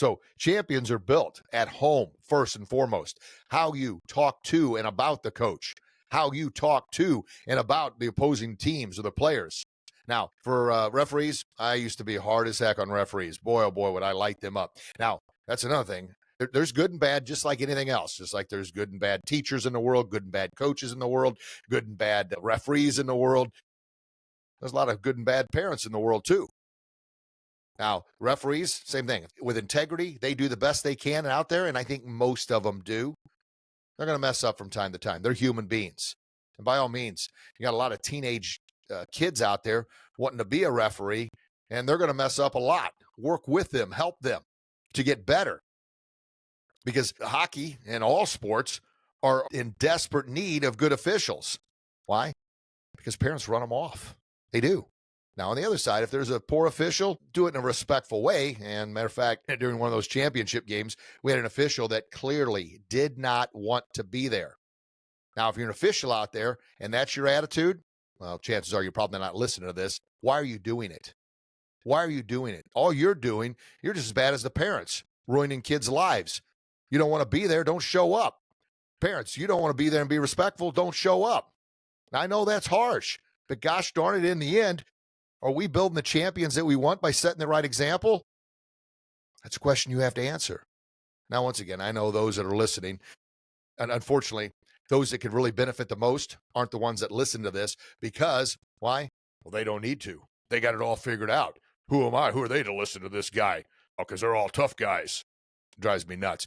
So champions are built at home, first and foremost. How you talk to and about the coach, how you talk to and about the opposing teams or the players. Now, for referees, I used to be hard as heck on referees. Boy, oh boy, would I light them up. Now, that's another thing. There's good and bad, just like anything else. Just like there's good and bad teachers in the world, good and bad coaches in the world, good and bad referees in the world. There's a lot of good and bad parents in the world, too. Now, referees, same thing. With integrity, they do the best they can out there, and I think most of them do. They're going to mess up from time to time. They're human beings. And by all means, you got a lot of teenage kids out there wanting to be a referee, and they're going to mess up a lot. Work with them, help them to get better. Because hockey and all sports are in desperate need of good officials. Why? Because parents run them off. They do. Now, on the other side, if there's a poor official, do it in a respectful way. And matter of fact, during one of those championship games, we had an official that clearly did not want to be there. Now, if you're an official out there and that's your attitude, well, chances are you're probably not listening to this. Why are you doing it? Why are you doing it? All you're doing, you're just as bad as the parents, ruining kids' lives. You don't want to be there, don't show up. Parents, you don't want to be there and be respectful, don't show up. I know that's harsh, but gosh darn it, in the end, are we building the champions that we want by setting the right example? That's a question you have to answer. Now, once again, I know those that are listening, and unfortunately, those that could really benefit the most aren't the ones that listen to this because, why? Well, they don't need to. They got it all figured out. Who am I? Who are they to listen to this guy? Oh, because they're all tough guys. Drives me nuts.